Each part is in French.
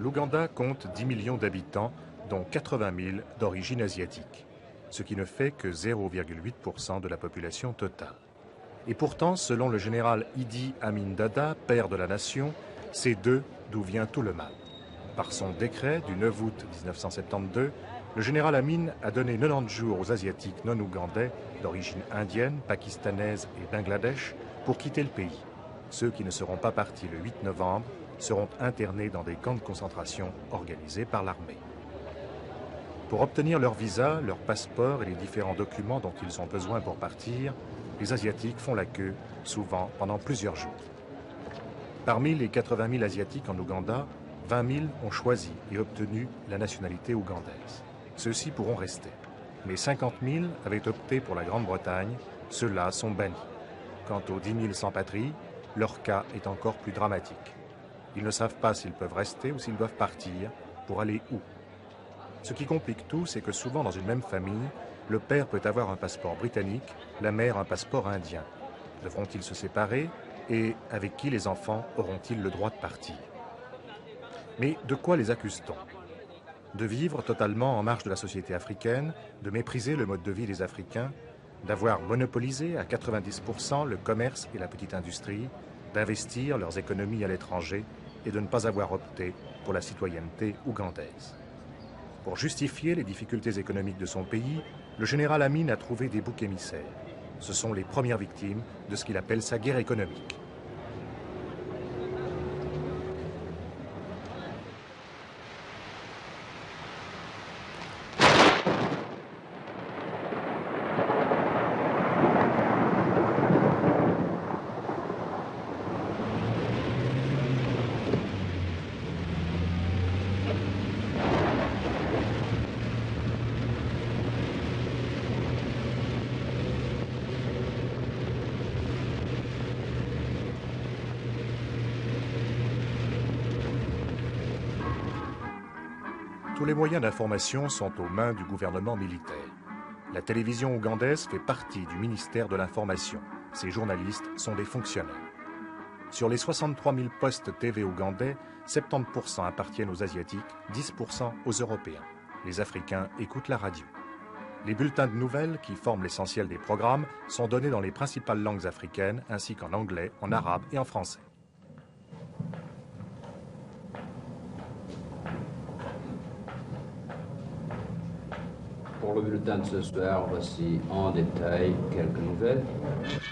L'Ouganda compte 10 millions d'habitants, dont 80 000 d'origine asiatique, ce qui ne fait que 0,8% de la population totale. Et pourtant, selon le général Idi Amin Dada, père de la nation, c'est d'eux d'où vient tout le mal. Par son décret du 9 août 1972, le général Amin a donné 90 jours aux Asiatiques non ougandais d'origine indienne, pakistanaise et Bangladesh pour quitter le pays. Ceux qui ne seront pas partis le 8 novembre seront internés dans des camps de concentration organisés par l'armée. Pour obtenir leur visa, leur passeport et les différents documents dont ils ont besoin pour partir, les Asiatiques font la queue, souvent pendant plusieurs jours. Parmi les 80 000 Asiatiques en Ouganda, 20 000 ont choisi et obtenu la nationalité ougandaise. Ceux-ci pourront rester. Mais 50 000 avaient opté pour la Grande-Bretagne, ceux-là sont bannis. Quant aux 10 000 sans-patrie, leur cas est encore plus dramatique. Ils ne savent pas s'ils peuvent rester ou s'ils doivent partir, pour aller où. Ce qui complique tout, c'est que souvent dans une même famille, le père peut avoir un passeport britannique, la mère un passeport indien. Devront-ils se séparer et avec qui les enfants auront-ils le droit de partir? Mais de quoi les accuse-t-on? De vivre totalement en marge de la société africaine, de mépriser le mode de vie des Africains, d'avoir monopolisé à 90% le commerce et la petite industrie, d'investir leurs économies à l'étranger et de ne pas avoir opté pour la citoyenneté ougandaise. Pour justifier les difficultés économiques de son pays, le général Amin a trouvé des boucs émissaires. Ce sont les premières victimes de ce qu'il appelle sa guerre économique. Tous les moyens d'information sont aux mains du gouvernement militaire. La télévision ougandaise fait partie du ministère de l'Information. Ses journalistes sont des fonctionnaires. Sur les 63 000 postes TV ougandais, 70% appartiennent aux Asiatiques, 10% aux Européens. Les Africains écoutent la radio. Les bulletins de nouvelles, qui forment l'essentiel des programmes, sont donnés dans les principales langues africaines, ainsi qu'en anglais, en arabe et en français. Pour le bulletin de ce soir, voici en détail quelques nouvelles.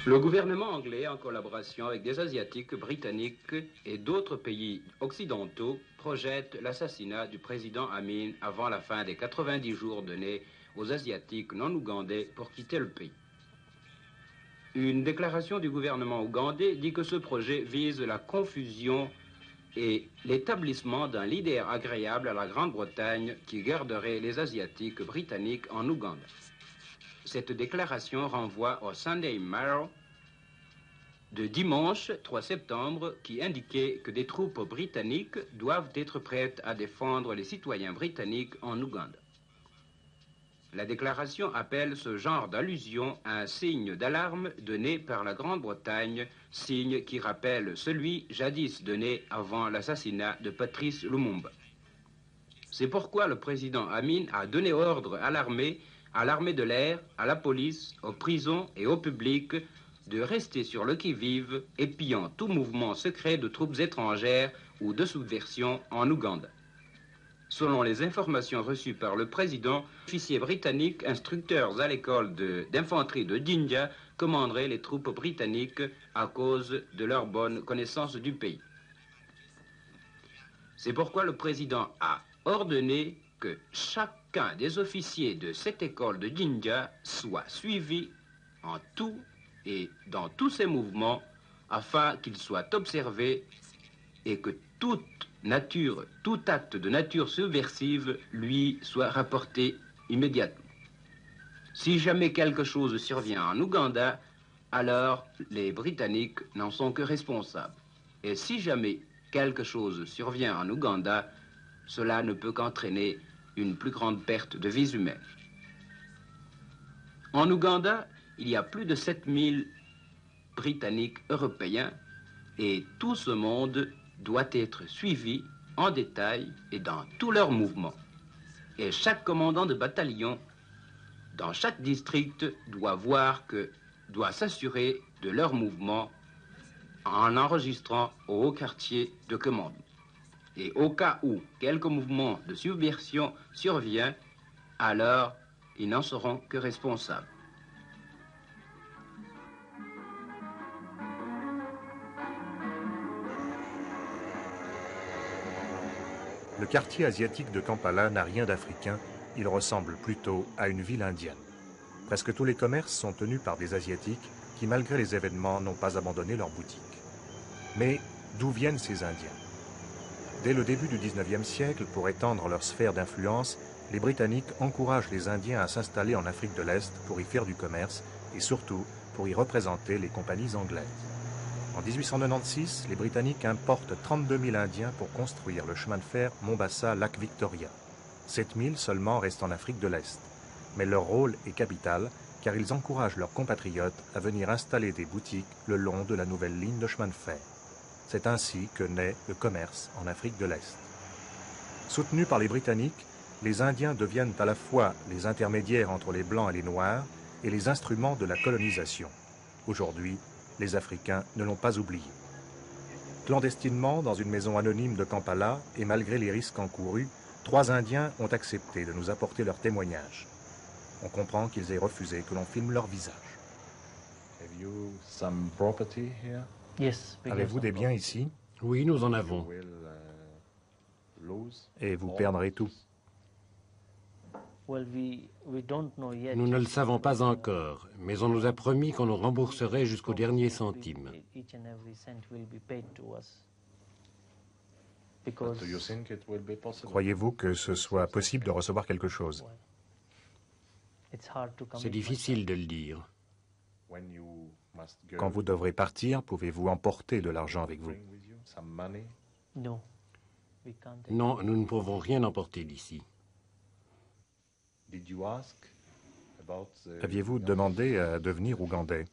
Le gouvernement anglais, en collaboration avec des Asiatiques, Britanniques et d'autres pays occidentaux, projette l'assassinat du président Amin avant la fin des 90 jours donnés aux Asiatiques non ougandais pour quitter le pays. Une déclaration du gouvernement ougandais dit que ce projet vise la confusion et l'établissement d'un leader agréable à la Grande-Bretagne qui garderait les Asiatiques britanniques en Ouganda. Cette déclaration renvoie au Sunday Mirror de dimanche 3 septembre qui indiquait que des troupes britanniques doivent être prêtes à défendre les citoyens britanniques en Ouganda. La déclaration appelle ce genre d'allusion un signe d'alarme donné par la Grande-Bretagne, signe qui rappelle celui jadis donné avant l'assassinat de Patrice Lumumba. C'est pourquoi le président Amin a donné ordre à l'armée de l'air, à la police, aux prisons et au public de rester sur le qui-vive, épiant tout mouvement secret de troupes étrangères ou de subversion en Ouganda. Selon les informations reçues par le président, officiers britanniques, instructeurs à l'école d'infanterie de Jinja, commanderaient les troupes britanniques à cause de leur bonne connaissance du pays. C'est pourquoi le président a ordonné que chacun des officiers de cette école de Jinja soit suivi en tout et dans tous ses mouvements afin qu'il soit observé et que tout acte de nature subversive lui soit rapporté immédiatement. Si jamais quelque chose survient en Ouganda, alors les Britanniques n'en sont que responsables. Et si jamais quelque chose survient en Ouganda, cela ne peut qu'entraîner une plus grande perte de vies humaines. En Ouganda, il y a plus de 7000 Britanniques européens et tout ce monde doit être suivi en détail et dans tous leurs mouvements. Et chaque commandant de bataillon dans chaque district doit s'assurer de leurs mouvements en enregistrant au haut quartier de commande. Et au cas où quelque mouvement de subversion survient, alors ils n'en seront que responsables. Le quartier asiatique de Kampala n'a rien d'africain, il ressemble plutôt à une ville indienne. Presque tous les commerces sont tenus par des Asiatiques qui, malgré les événements, n'ont pas abandonné leurs boutiques. Mais d'où viennent ces Indiens? Dès le début du XIXe siècle, pour étendre leur sphère d'influence, les Britanniques encouragent les Indiens à s'installer en Afrique de l'Est pour y faire du commerce et surtout pour y représenter les compagnies anglaises. En 1896, les Britanniques importent 32 000 Indiens pour construire le chemin de fer Mombasa-Lac Victoria. 7 000 seulement restent en Afrique de l'Est. Mais leur rôle est capital car ils encouragent leurs compatriotes à venir installer des boutiques le long de la nouvelle ligne de chemin de fer. C'est ainsi que naît le commerce en Afrique de l'Est. Soutenus par les Britanniques, les Indiens deviennent à la fois les intermédiaires entre les Blancs et les Noirs et les instruments de la colonisation. Aujourd'hui, les Africains ne l'ont pas oublié. Clandestinement, dans une maison anonyme de Kampala, et malgré les risques encourus, 3 Indiens ont accepté de nous apporter leur témoignage. On comprend qu'ils aient refusé que l'on filme leur visage. Avez-vous des biens ici? Oui, nous en avons. Et vous perdrez tout. Nous ne le savons pas encore, mais on nous a promis qu'on nous rembourserait jusqu'au dernier centime. Croyez-vous que ce soit possible de recevoir quelque chose? C'est difficile de le dire. Quand vous devrez partir, pouvez-vous emporter de l'argent avec vous? Non, nous ne pouvons rien emporter d'ici. Aviez-vous demandé à devenir ougandais?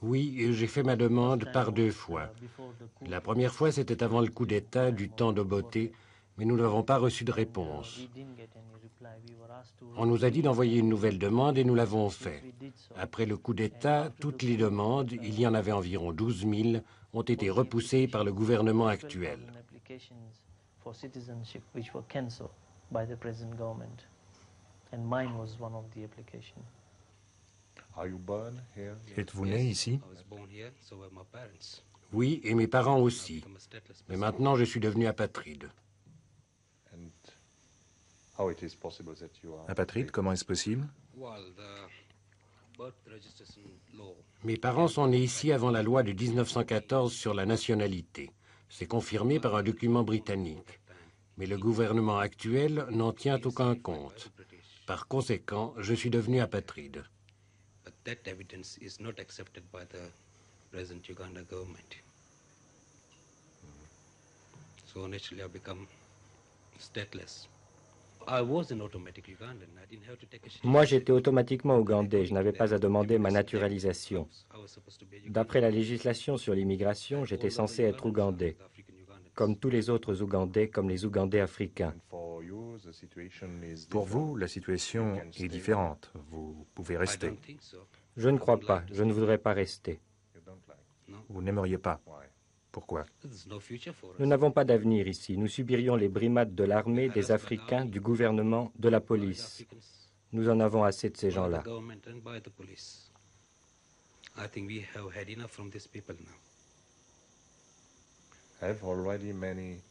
Oui, j'ai fait ma demande par 2 fois. La première fois, c'était avant le coup d'État du temps d'Oboté, mais nous n'avons pas reçu de réponse. On nous a dit d'envoyer une nouvelle demande et nous l'avons fait. Après le coup d'État, toutes les demandes, il y en avait environ 12 000, ont été repoussées par le gouvernement actuel. Êtes-vous né ici? Oui, et mes parents aussi. Mais maintenant, je suis devenu apatride. Apatride, comment est-ce possible? Mes parents sont nés ici avant la loi de 1914 sur la nationalité. C'est confirmé par un document britannique. Mais le gouvernement actuel n'en tient aucun compte. Par conséquent, je suis devenu apatride. Moi, j'étais automatiquement ougandais. Je n'avais pas à demander ma naturalisation. D'après la législation sur l'immigration, j'étais censé être ougandais, comme tous les autres Ougandais, comme les Ougandais africains. Pour vous, la situation est différente. Vous pouvez rester. Je ne crois pas. Je ne voudrais pas rester. Vous n'aimeriez pas. Pourquoi? Nous n'avons pas d'avenir ici. Nous subirions les brimades de l'armée, des Africains, du gouvernement, de la police. Nous en avons assez de ces gens-là.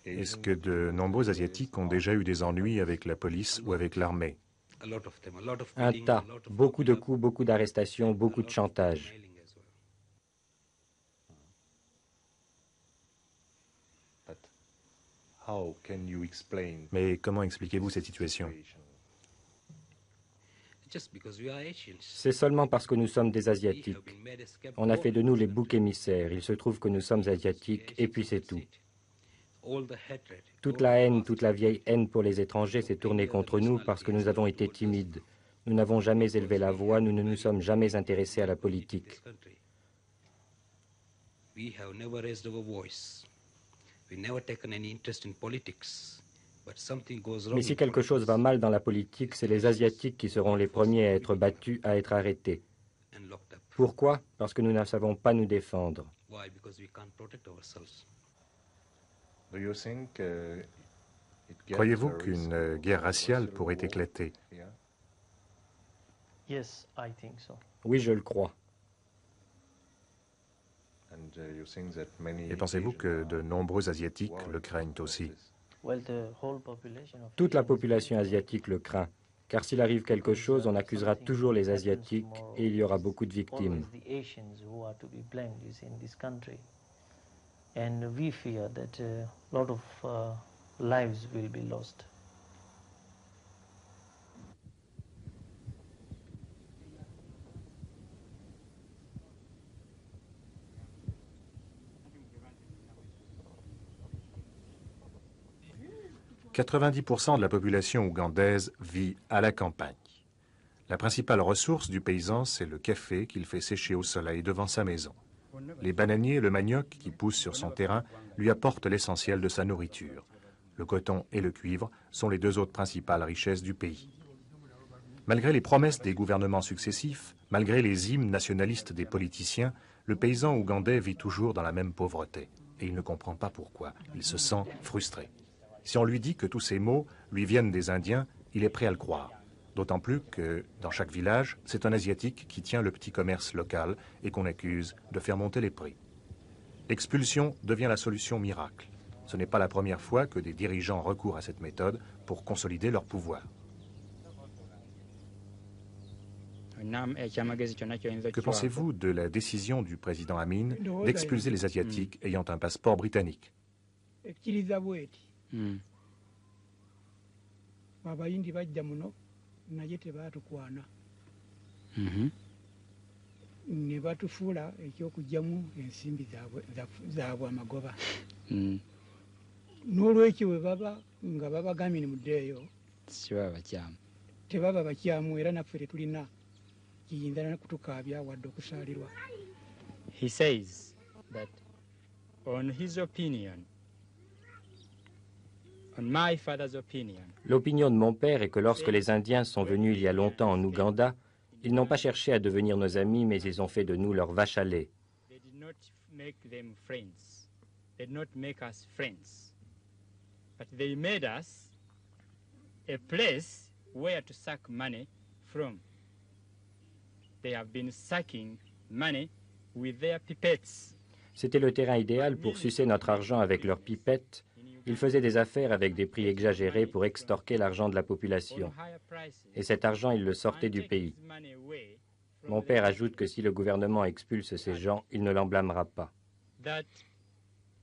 Est-ce que de nombreux Asiatiques ont déjà eu des ennuis avec la police ou avec l'armée? Un tas. Beaucoup de coups, beaucoup d'arrestations, beaucoup de chantage. Mais comment expliquez-vous cette situation? C'est seulement parce que nous sommes des Asiatiques. On a fait de nous les boucs émissaires. Il se trouve que nous sommes Asiatiques, et puis c'est tout. Toute la haine, toute la vieille haine pour les étrangers s'est tournée contre nous parce que nous avons été timides. Nous n'avons jamais élevé la voix, nous ne nous sommes jamais intéressés à la politique. Mais si quelque chose va mal dans la politique, c'est les Asiatiques qui seront les premiers à être battus, à être arrêtés. Pourquoi? Parce que nous ne savons pas nous défendre. Croyez-vous qu'une guerre raciale pourrait éclater? Oui, je le crois. Et pensez-vous que de nombreux Asiatiques le craignent aussi? Toute la population asiatique le craint, car s'il arrive quelque chose, on accusera toujours les Asiatiques et il y aura beaucoup de victimes. Lost. 90% de la population ougandaise vit à la campagne. La principale ressource du paysan, c'est le café qu'il fait sécher au soleil devant sa maison. Les bananiers et le manioc qui poussent sur son terrain lui apportent l'essentiel de sa nourriture. Le coton et le cuivre sont les deux autres principales richesses du pays. Malgré les promesses des gouvernements successifs, malgré les hymnes nationalistes des politiciens, le paysan ougandais vit toujours dans la même pauvreté. Et il ne comprend pas pourquoi. Il se sent frustré. Si on lui dit que tous ces maux lui viennent des Indiens, il est prêt à le croire. D'autant plus que, dans chaque village, c'est un Asiatique qui tient le petit commerce local et qu'on accuse de faire monter les prix. L'expulsion devient la solution miracle. Ce n'est pas la première fois que des dirigeants recourent à cette méthode pour consolider leur pouvoir. Que pensez-vous de la décision du président Amin d'expulser les Asiatiques ayant un passeport britannique? Ne batufuula ekyokugyamu ensimbi zaabwe amagoba n'olwekyo bwe baba nga babagambye ne muddeeyo tebaba bakyamu era naffe tetulina kiyinza na kutukaabya wadde okusaalirwa. He says that on his opinion, on my father's opinion, l'opinion de mon père est que lorsque les Indiens sont venus il y a longtemps en Ouganda, ils n'ont pas cherché à devenir nos amis, mais ils ont fait de nous leurs vaches à lait. they did not make them friends. They did not make us friends. But they made us a place where to suck money from. They have been sucking money with their pipettes. C'était le terrain idéal pour sucer notre argent avec leurs pipettes. Ils faisaient des affaires avec des prix exagérés pour extorquer l'argent de la population. Et cet argent, ils le sortaient du pays. Mon père ajoute que si le gouvernement expulse ces gens, il ne l'en blâmera pas. That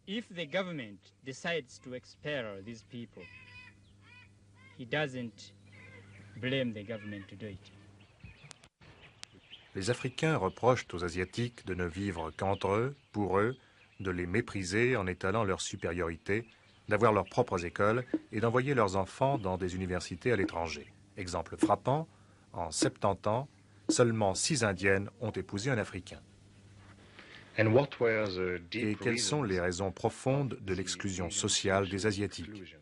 if the government decides to expel these people, he doesn't blame the government to do it. Les Africains reprochent aux Asiatiques de ne vivre qu'entre eux, pour eux, de les mépriser en étalant leur supériorité, d'avoir leurs propres écoles et d'envoyer leurs enfants dans des universités à l'étranger. Exemple frappant, en 70 ans, seulement 6 Indiennes ont épousé un Africain. Et quelles sont les raisons profondes de l'exclusion sociale des Asiatiques?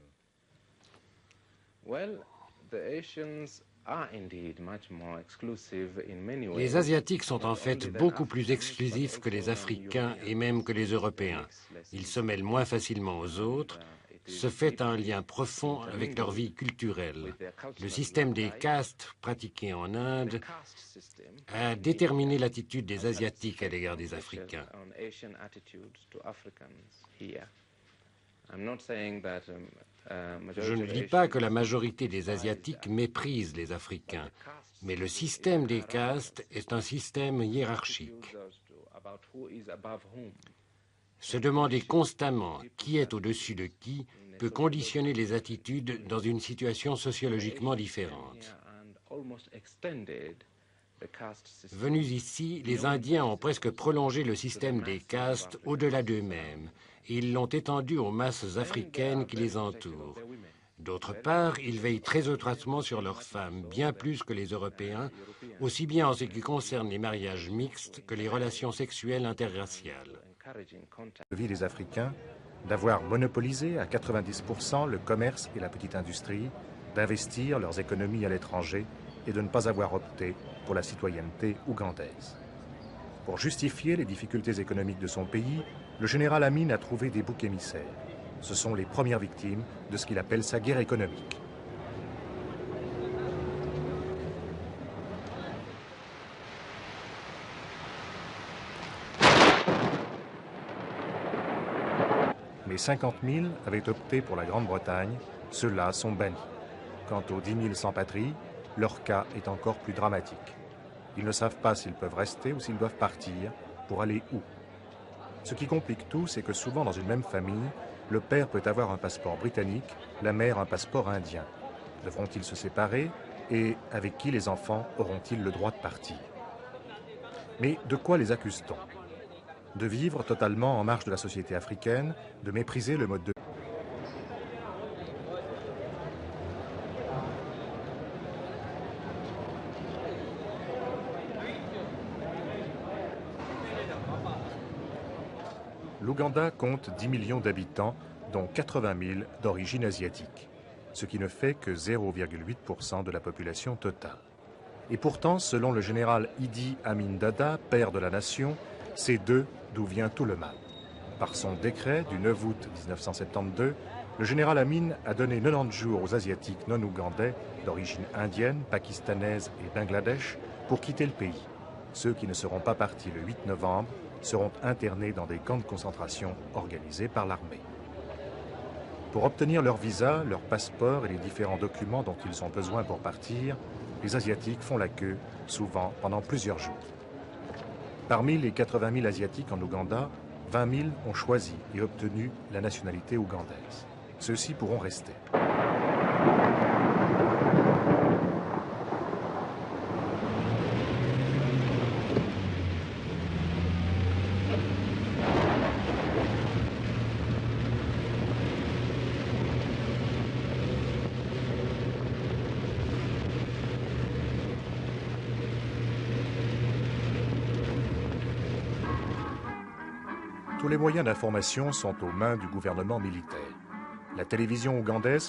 Les Asiatiques sont en fait beaucoup plus exclusifs que les Africains et même que les Européens. Ils se mêlent moins facilement aux autres, se fait un lien profond avec leur vie culturelle. Le système des castes pratiqué en Inde a déterminé l'attitude des Asiatiques à l'égard des Africains. Je ne dis pas que la majorité des Asiatiques méprisent les Africains, mais le système des castes est un système hiérarchique. Se demander constamment qui est au-dessus de qui peut conditionner les attitudes dans une situation sociologiquement différente. Venus ici, les Indiens ont presque prolongé le système des castes au-delà d'eux-mêmes et ils l'ont étendu aux masses africaines qui les entourent. D'autre part, ils veillent très étroitement sur leurs femmes, bien plus que les Européens, aussi bien en ce qui concerne les mariages mixtes que les relations sexuelles interraciales. La vie des Africains, d'avoir monopolisé à 90% le commerce et la petite industrie, d'investir leurs économies à l'étranger et de ne pas avoir opté pour la citoyenneté ougandaise. Pour justifier les difficultés économiques de son pays, le général Amin a trouvé des boucs émissaires. Ce sont les premières victimes de ce qu'il appelle sa guerre économique. Mais 50 000 avaient opté pour la Grande-Bretagne, ceux-là sont bannis. Quant aux 10 000 sans-patrie, leur cas est encore plus dramatique. Ils ne savent pas s'ils peuvent rester ou s'ils doivent partir, pour aller où. Ce qui complique tout, c'est que souvent dans une même famille, le père peut avoir un passeport britannique, la mère un passeport indien. Devront-ils se séparer et avec qui les enfants auront-ils le droit de partir? Mais de quoi les accuse-t-on? De vivre totalement en marge de la société africaine, de mépriser le mode de vie. L'Ouganda compte 10 millions d'habitants, dont 80 000 d'origine asiatique, ce qui ne fait que 0,8% de la population totale. Et pourtant, selon le général Idi Amin Dada, père de la nation, c'est d'eux d'où vient tout le mal. Par son décret du 9 août 1972, le général Amin a donné 90 jours aux Asiatiques non ougandais d'origine indienne, pakistanaise et Bangladesh pour quitter le pays. Ceux qui ne seront pas partis le 8 novembre seront internés dans des camps de concentration organisés par l'armée. Pour obtenir leur visa, leur passeport et les différents documents dont ils ont besoin pour partir, les Asiatiques font la queue, souvent pendant plusieurs jours. Parmi les 80 000 Asiatiques en Ouganda, 20 000 ont choisi et obtenu la nationalité ougandaise. Ceux-ci pourront rester. Tous les moyens d'information sont aux mains du gouvernement militaire. La télévision ougandaise